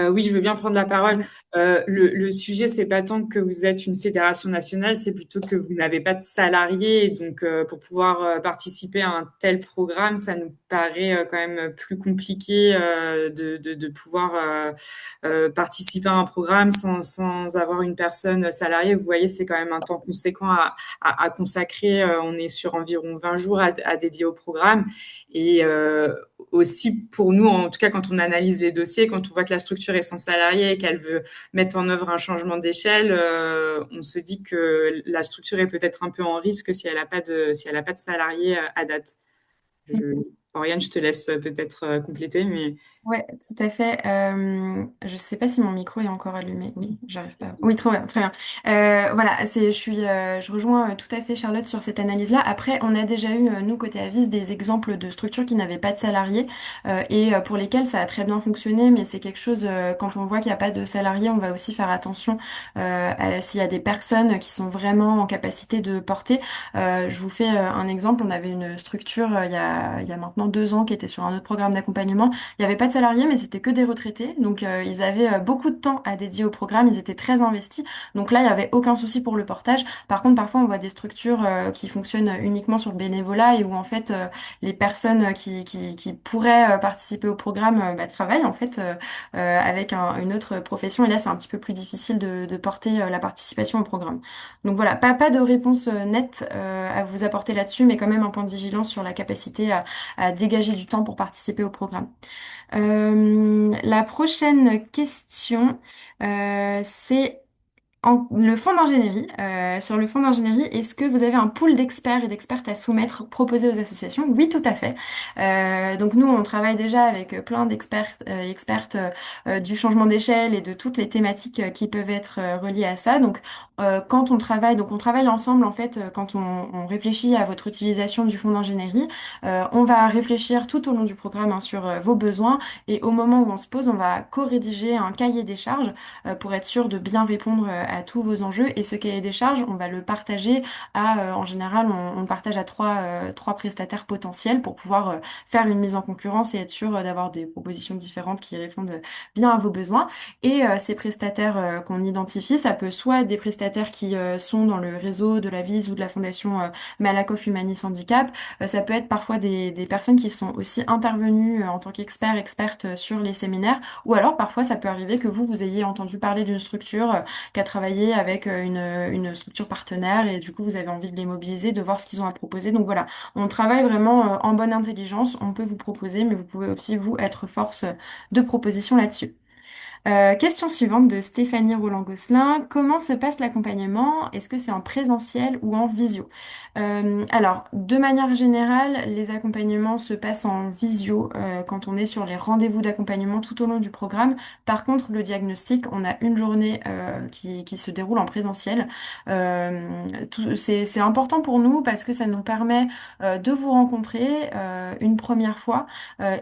Oui, je veux bien prendre la parole. Ouais. Le sujet, c'est pas tant que vous êtes une fédération nationale, c'est plutôt que vous n'avez pas de salariés. Et donc, pour pouvoir participer à un tel programme, ça nous paraît quand même plus compliqué de pouvoir participer à un programme sans avoir une personne salariée. Vous voyez, c'est quand même un temps conséquent à consacrer. On est sur environ 20 jours à dédier au programme. Et aussi pour nous, en tout cas quand on analyse les dossiers, quand on voit que la structure est sans salarié et qu'elle veut mettre en œuvre un changement d'échelle, on se dit que la structure est peut-être un peu en risque si elle a pas de salarié à date. Je, Oriane, je te laisse peut-être compléter, mais Ouais, tout à fait. Je sais pas si mon micro est encore allumé. Oui, j'arrive pas. Oui, trop bien, très bien. Voilà, je rejoins tout à fait Charlotte sur cette analyse-là. Après, on a déjà eu, nous, côté Avis, des exemples de structures qui n'avaient pas de salariés et pour lesquelles ça a très bien fonctionné, mais c'est quelque chose, quand on voit qu'il n'y a pas de salariés, on va aussi faire attention s'il y a des personnes qui sont vraiment en capacité de porter. Je vous fais un exemple. On avait une structure il y a maintenant 2 ans qui était sur un autre programme d'accompagnement. Il n'y avait pas de salariés, mais c'était que des retraités. Donc, ils avaient beaucoup de temps à dédier au programme. Ils étaient très investis. Donc là, il n'y avait aucun souci pour le portage. Par contre, parfois, on voit des structures qui fonctionnent uniquement sur le bénévolat et où, en fait, les personnes qui pourraient participer au programme travaillent, en fait, avec une autre profession. Et là, c'est un petit peu plus difficile de porter la participation au programme. Donc voilà, pas de réponse nette à vous apporter là-dessus, mais quand même un point de vigilance sur la capacité à dégager du temps pour participer au programme. La prochaine question, c'est le fonds d'ingénierie. Sur le fonds d'ingénierie, est-ce que vous avez un pool d'experts et d'expertes à soumettre, proposés aux associations? Oui, tout à fait. Donc nous, on travaille déjà avec plein d'experts et expertes du changement d'échelle et de toutes les thématiques qui peuvent être reliées à ça. Donc quand on travaille ensemble en fait quand on réfléchit à votre utilisation du fonds d'ingénierie. On va réfléchir tout au long du programme hein, sur vos besoins et au moment où on se pose, on va co-rédiger un cahier des charges pour être sûr de bien répondre à tous vos enjeux. Et ce cahier des charges, on va le partager en général, on le partage à trois prestataires potentiels pour pouvoir faire une mise en concurrence et être sûr d'avoir des propositions différentes qui répondent bien à vos besoins. Et ces prestataires qu'on identifie, ça peut soit être des prestataires qui sont dans le réseau de la VIS ou de la Fondation Malakoff Humanis Handicap, ça peut être parfois des personnes qui sont aussi intervenues en tant qu'experts, expertes sur les séminaires, ou alors parfois ça peut arriver que vous ayez entendu parler d'une structure qui a travaillé avec une structure partenaire et du coup vous avez envie de les mobiliser, de voir ce qu'ils ont à proposer. Donc voilà, on travaille vraiment en bonne intelligence, on peut vous proposer, mais vous pouvez aussi vous être force de proposition là-dessus. Question suivante de Stéphanie Roland-Gosselin. Comment se passe l'accompagnement? Est-ce que c'est en présentiel ou en visio? Alors, de manière générale, les accompagnements se passent en visio quand on est sur les rendez-vous d'accompagnement tout au long du programme. Par contre, le diagnostic, on a une journée qui se déroule en présentiel. C'est important pour nous parce que ça nous permet de vous rencontrer une première fois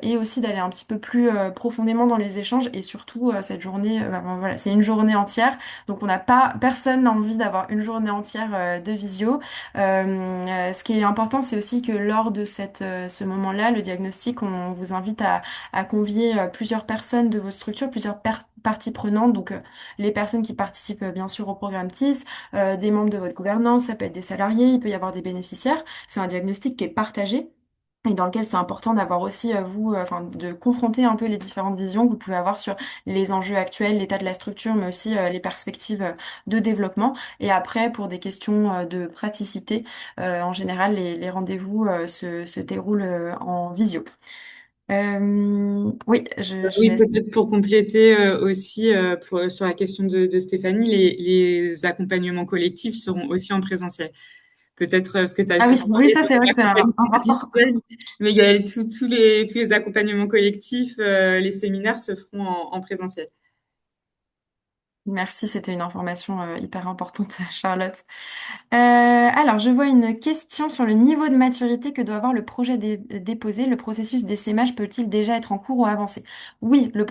et aussi d'aller un petit peu plus profondément dans les échanges et surtout cette journée, ben voilà, c'est une journée entière, donc on n'a pas, personne n'a envie d'avoir une journée entière de visio. Ce qui est important, c'est aussi que lors de ce moment-là, le diagnostic, on vous invite à convier plusieurs personnes de votre structure, plusieurs parties prenantes, donc les personnes qui participent bien sûr au programme TIS, des membres de votre gouvernance, ça peut être des salariés, il peut y avoir des bénéficiaires. C'est un diagnostic qui est partagé et dans lequel c'est important d'avoir aussi, vous, enfin, de confronter un peu les différentes visions que vous pouvez avoir sur les enjeux actuels, l'état de la structure, mais aussi les perspectives de développement. Et après, pour des questions de praticité, en général, les rendez-vous se déroulent en visio. Oui, je Oui, laisse. peut-être pour compléter aussi sur la question de Stéphanie, les accompagnements collectifs seront aussi en présentiel. Peut-être parce que tu as Ah oui, surtout oui, parlé ça c'est vrai que c'est d'accompagnement important. individuel, mais il y a tous les accompagnements collectifs, les séminaires se feront en présentiel. Merci, c'était une information hyper importante, Charlotte. Alors, je vois une question sur le niveau de maturité que doit avoir le projet déposé. Le processus d'essaimage peut-il déjà être en cours ou avancé? Oui, le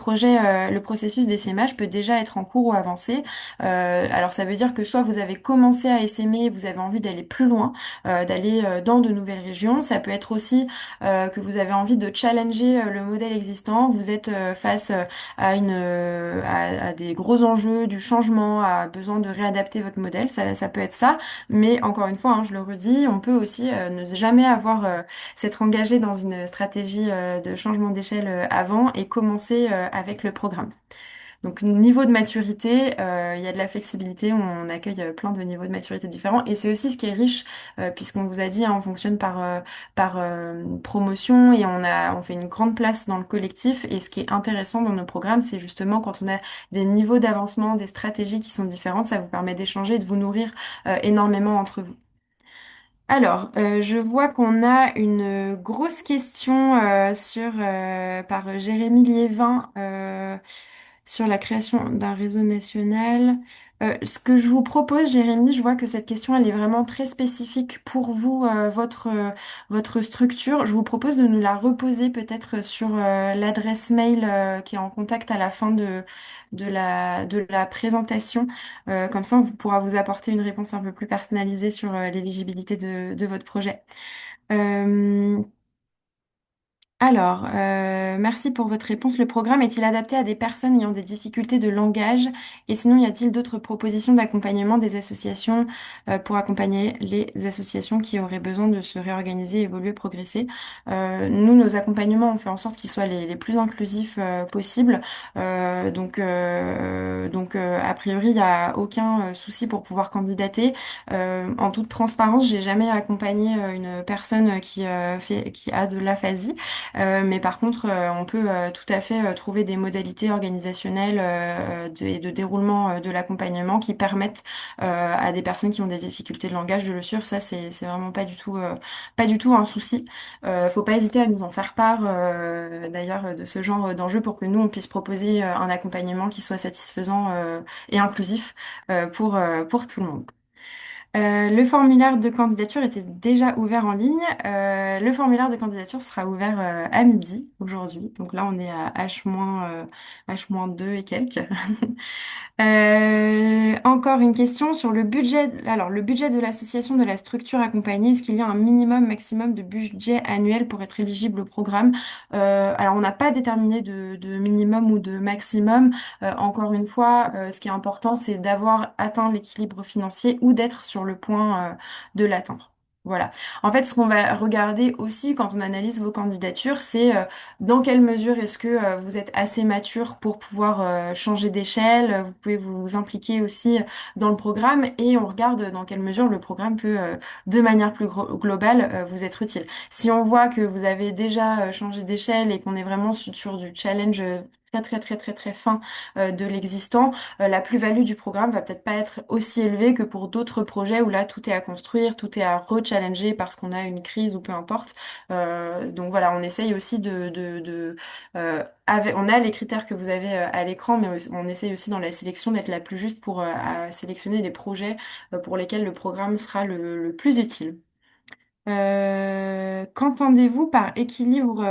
processus d'essaimage peut déjà être en cours ou avancé. Alors, ça veut dire que soit vous avez commencé à essaimer, vous avez envie d'aller plus loin, d'aller dans de nouvelles régions. Ça peut être aussi que vous avez envie de challenger le modèle existant. Vous êtes face à des gros enjeux, du changement, à besoin de réadapter votre modèle. Ça peut être ça. Mais encore une fois, hein, je le redis, on peut aussi ne jamais avoir s'être engagé dans une stratégie de changement d'échelle avant et commencer avec le programme. Donc niveau de maturité, il y a de la flexibilité, on accueille plein de niveaux de maturité différents et c'est aussi ce qui est riche puisqu'on vous a dit, hein, on fonctionne par promotion et on fait une grande place dans le collectif et ce qui est intéressant dans nos programmes, c'est justement quand on a des niveaux d'avancement, des stratégies qui sont différentes, ça vous permet d'échanger et de vous nourrir énormément entre vous. Alors, je vois qu'on a une grosse question par Jérémy Liévin sur la création d'un réseau national. Ce que je vous propose, Jérémy, je vois que cette question, elle est vraiment très spécifique pour vous, votre structure. Je vous propose de nous la reposer peut-être sur l'adresse mail qui est en contact à la fin de la présentation. Comme ça, on pourra vous apporter une réponse un peu plus personnalisée sur l'éligibilité de votre projet. Euh, Merci pour votre réponse. Le programme est-il adapté à des personnes ayant des difficultés de langage? Et sinon, y a-t-il d'autres propositions d'accompagnement des associations pour accompagner les associations qui auraient besoin de se réorganiser, évoluer, progresser? Nous, nos accompagnements, on fait en sorte qu'ils soient les plus inclusifs possibles. A priori, il n'y a aucun souci pour pouvoir candidater. En toute transparence, j'ai jamais accompagné une personne qui a de l'aphasie. Mais par contre, on peut tout à fait trouver des modalités organisationnelles et de déroulement de l'accompagnement qui permettent à des personnes qui ont des difficultés de langage de le suivre. Ça, c'est vraiment pas du tout un souci. Faut pas hésiter à nous en faire part d'ailleurs de ce genre d'enjeu pour que nous, on puisse proposer un accompagnement qui soit satisfaisant et inclusif pour tout le monde. Le formulaire de candidature était déjà ouvert en ligne. Le formulaire de candidature sera ouvert à midi aujourd'hui. Donc là, on est à H-2 et quelques. Encore une question sur le budget. Alors, le budget de l'association de la structure accompagnée, est-ce qu'il y a un minimum, maximum de budget annuel pour être éligible au programme? Alors, on n'a pas déterminé de minimum ou de maximum. Encore une fois, ce qui est important, c'est d'avoir atteint l'équilibre financier ou d'être sur le point, de l'atteindre. Voilà. En fait, ce qu'on va regarder aussi quand on analyse vos candidatures, c'est dans quelle mesure est-ce que vous êtes assez mature pour pouvoir changer d'échelle. Vous pouvez vous impliquer aussi dans le programme et on regarde dans quelle mesure le programme peut, de manière plus globale, vous être utile. Si on voit que vous avez déjà changé d'échelle et qu'on est vraiment sur du challenge très très très très très fin de l'existant, la plus-value du programme va peut-être pas être aussi élevée que pour d'autres projets où là tout est à construire, tout est à re-challenger parce qu'on a une crise ou peu importe. Donc voilà, on essaye aussi on a les critères que vous avez à l'écran, mais on essaye aussi dans la sélection d'être la plus juste pour à sélectionner les projets pour lesquels le programme sera le plus utile. Qu'entendez-vous par équilibre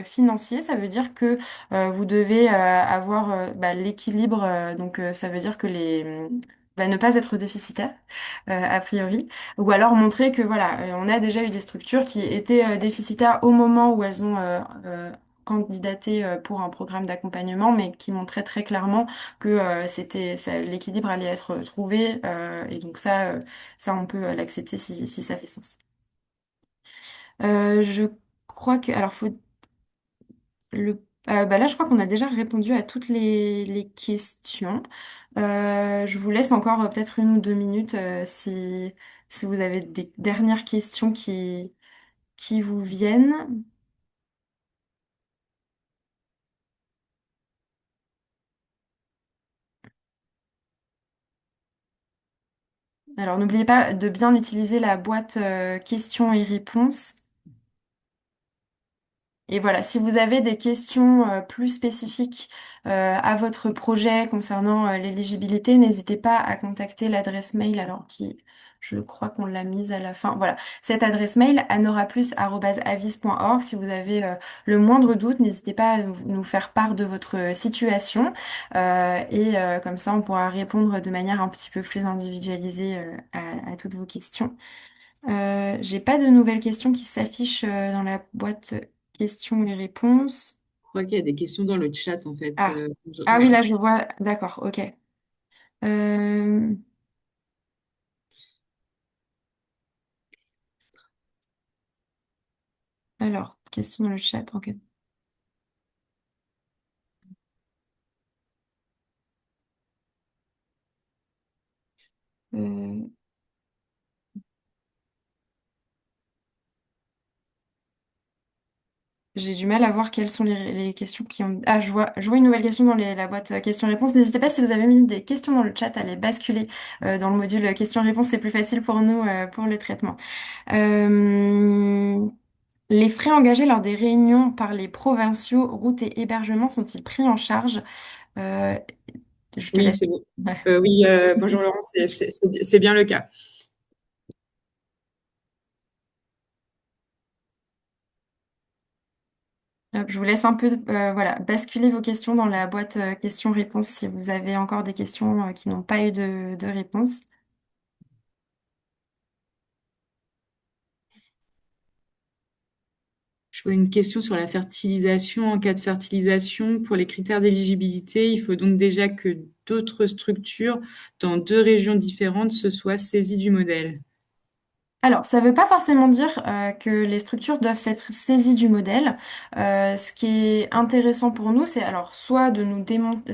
financier? Ça veut dire que vous devez avoir l'équilibre, donc ça veut dire que ne pas être déficitaire a priori, ou alors montrer que voilà, on a déjà eu des structures qui étaient déficitaires au moment où elles ont candidaté pour un programme d'accompagnement, mais qui montraient très clairement que l'équilibre allait être trouvé, et donc ça on peut l'accepter si ça fait sens. Je crois que, alors faut là, je crois qu'on a déjà répondu à toutes les questions. Je vous laisse encore peut-être 1 ou 2 minutes si vous avez des dernières questions qui vous viennent. Alors, n'oubliez pas de bien utiliser la boîte questions et réponses. Et voilà, si vous avez des questions plus spécifiques à votre projet concernant l'éligibilité, n'hésitez pas à contacter l'adresse mail, alors je crois qu'on l'a mise à la fin. Voilà, cette adresse mail, anoraplus@avis.org. Si vous avez le moindre doute, n'hésitez pas à nous faire part de votre situation. Et comme ça, on pourra répondre de manière un petit peu plus individualisée à toutes vos questions. J'ai pas de nouvelles questions qui s'affichent dans la boîte questions et réponses. Je crois qu'il y a des questions dans le chat, en fait. Ah, ah oui, Ouais. là je vois. D'accord, ok. Euh, alors, question dans le chat. Ok. Euh, j'ai du mal à voir quelles sont les questions qui ont. Ah, je vois une nouvelle question dans la boîte questions-réponses. N'hésitez pas si vous avez mis des questions dans le chat à les basculer dans le module questions-réponses. C'est plus facile pour nous pour le traitement. Euh, Les frais engagés lors des réunions par les provinciaux, routes et hébergements sont-ils pris en charge? Euh, je te Oui, laisse. c'est bon. Ouais. Oui, bonjour Laurent, c'est bien le cas. Hop, je vous laisse un peu voilà, basculer vos questions dans la boîte questions-réponses si vous avez encore des questions qui n'ont pas eu de réponse. Je vois une question sur la fertilisation. En cas de fertilisation, pour les critères d'éligibilité, il faut donc déjà que d'autres structures dans 2 régions différentes se soient saisies du modèle. Alors, ça ne veut pas forcément dire que les structures doivent s'être saisies du modèle. Ce qui est intéressant pour nous, c'est alors soit de nous démontrer,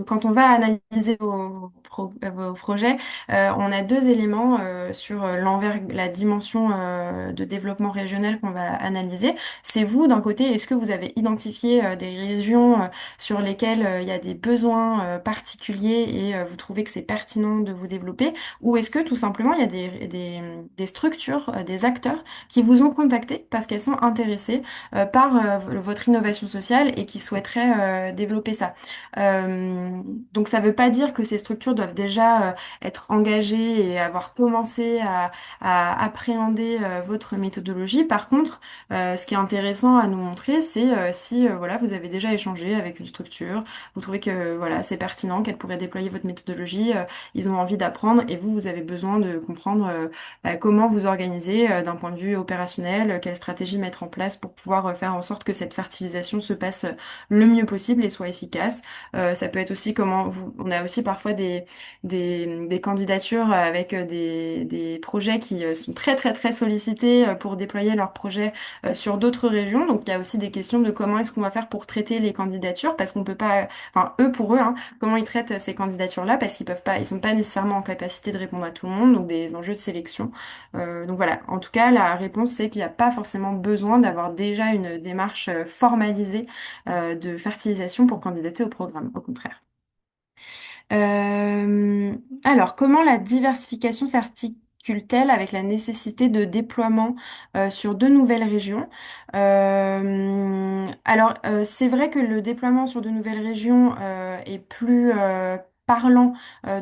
quand on va analyser vos projets, on a deux éléments sur la dimension de développement régional qu'on va analyser. C'est vous, d'un côté, est-ce que vous avez identifié des régions sur lesquelles il y a des besoins particuliers et vous trouvez que c'est pertinent de vous développer? Ou est-ce que tout simplement il y a des structures, des acteurs qui vous ont contacté parce qu'elles sont intéressées par votre innovation sociale et qui souhaiteraient développer ça. Euh, donc ça ne veut pas dire que ces structures doivent déjà être engagées et avoir commencé à appréhender votre méthodologie. Par contre, ce qui est intéressant à nous montrer, c'est si voilà, vous avez déjà échangé avec une structure, vous trouvez que voilà, c'est pertinent, qu'elle pourrait déployer votre méthodologie, ils ont envie d'apprendre et vous avez besoin de comprendre comment vous organiser d'un point de vue opérationnel, quelle stratégie mettre en place pour pouvoir faire en sorte que cette fertilisation se passe le mieux possible et soit efficace. Ça peut être aussi on a aussi parfois des candidatures avec des projets qui sont très très très sollicités pour déployer leurs projets sur d'autres régions. Donc il y a aussi des questions de comment est-ce qu'on va faire pour traiter les candidatures parce qu'on peut pas, enfin eux pour eux, hein, comment ils traitent ces candidatures-là parce qu'ils peuvent pas, ils sont pas nécessairement en capacité de répondre à tout le monde, donc des enjeux de sélection. Donc voilà, en tout cas, la réponse, c'est qu'il n'y a pas forcément besoin d'avoir déjà une démarche formalisée de fertilisation pour candidater au programme, au contraire. Euh, alors, comment la diversification s'articule-t-elle avec la nécessité de déploiement sur de nouvelles régions? C'est vrai que le déploiement sur de nouvelles régions est plus parlant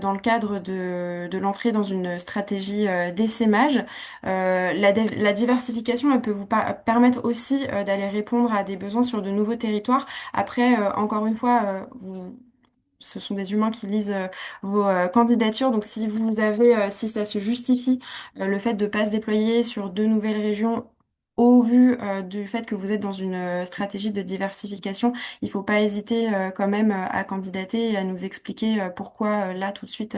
dans le cadre de l'entrée dans une stratégie d'essaimage. La diversification, elle peut vous permettre aussi d'aller répondre à des besoins sur de nouveaux territoires. Après, encore une fois, ce sont des humains qui lisent vos candidatures. Donc, si vous avez, si ça se justifie, le fait de ne pas se déployer sur deux nouvelles régions au vu du fait que vous êtes dans une stratégie de diversification, il ne faut pas hésiter quand même à candidater et à nous expliquer pourquoi là, tout de suite,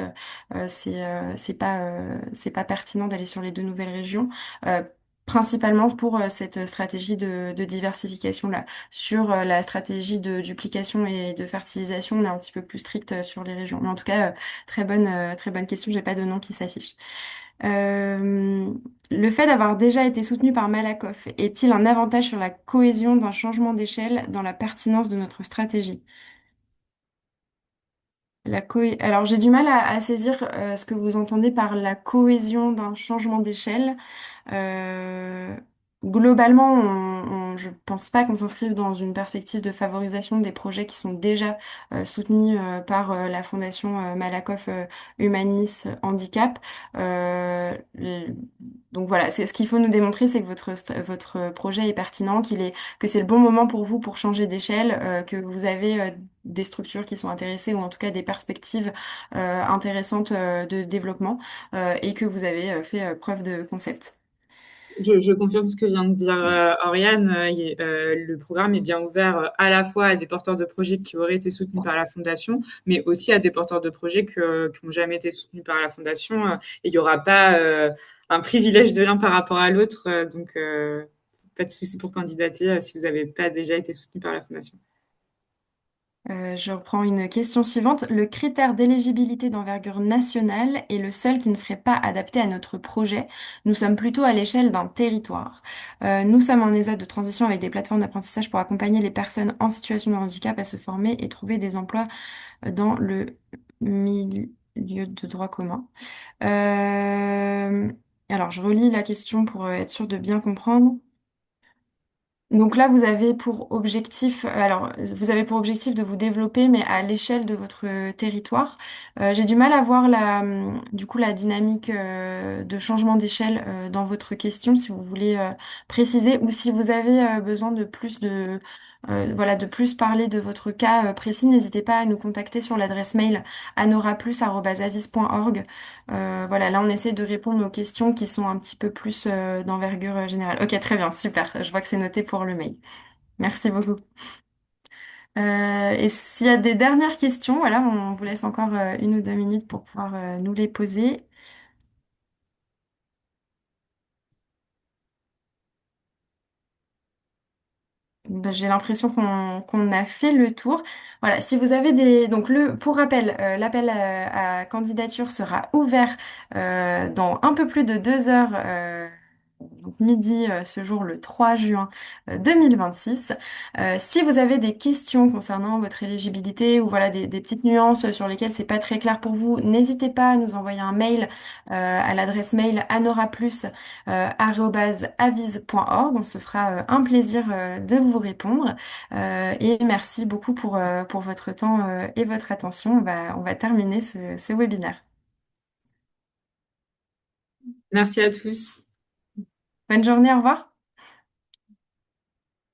c'est pas pertinent d'aller sur les deux nouvelles régions. euh, Principalement pour cette stratégie de diversification-là. Sur la stratégie de duplication et de fertilisation, on est un petit peu plus strict sur les régions. Mais en tout cas, très bonne question. J'ai pas de nom qui s'affiche. Euh, le fait d'avoir déjà été soutenu par Malakoff est-il un avantage sur la cohésion d'un changement d'échelle dans la pertinence de notre stratégie? Alors, j'ai du mal à saisir ce que vous entendez par la cohésion d'un changement d'échelle. Euh, Globalement, je pense pas qu'on s'inscrive dans une perspective de favorisation des projets qui sont déjà soutenus par la Fondation Malakoff Humanis Handicap. Euh, l- donc voilà, c'est ce qu'il faut nous démontrer, c'est que votre projet est pertinent, que c'est le bon moment pour vous pour changer d'échelle, que vous avez des structures qui sont intéressées ou en tout cas des perspectives intéressantes de développement et que vous avez fait preuve de concept. Je confirme ce que vient de dire Oriane. Le programme est bien ouvert à la fois à des porteurs de projets qui auraient été soutenus par la Fondation, mais aussi à des porteurs de projets qui n'ont jamais été soutenus par la Fondation. Et il n'y aura pas un privilège de l'un par rapport à l'autre. Pas de souci pour candidater si vous n'avez pas déjà été soutenu par la Fondation. Je reprends une question suivante. Le critère d'éligibilité d'envergure nationale est le seul qui ne serait pas adapté à notre projet. Nous sommes plutôt à l'échelle d'un territoire. Nous sommes en ESA de transition avec des plateformes d'apprentissage pour accompagner les personnes en situation de handicap à se former et trouver des emplois dans le milieu de droit commun. Euh, alors, je relis la question pour être sûre de bien comprendre. Donc là, vous avez pour objectif de vous développer, mais à l'échelle de votre territoire. J'ai du mal à voir du coup, la dynamique de changement d'échelle dans votre question, si vous voulez préciser, ou si vous avez besoin voilà, de plus parler de votre cas précis, n'hésitez pas à nous contacter sur l'adresse mail anoraplus@avis.org. Voilà, là, on essaie de répondre aux questions qui sont un petit peu plus d'envergure générale. Ok, très bien, super. Je vois que c'est noté pour le mail. Merci beaucoup. Et s'il y a des dernières questions, voilà, on vous laisse encore une ou deux minutes pour pouvoir nous les poser. Ben, j'ai l'impression qu'on a fait le tour. Voilà, si vous avez donc pour rappel, l'appel à candidature sera ouvert dans un peu plus de 2 heures, donc midi ce jour le 3 juin 2026. Si vous avez des questions concernant votre éligibilité ou voilà des petites nuances sur lesquelles c'est pas très clair pour vous, n'hésitez pas à nous envoyer un mail à l'adresse mail anoraplus@avise.org. On se fera un plaisir de vous répondre. Et merci beaucoup pour votre temps et votre attention. On va terminer ce webinaire. Merci à tous. Bonne journée, au revoir.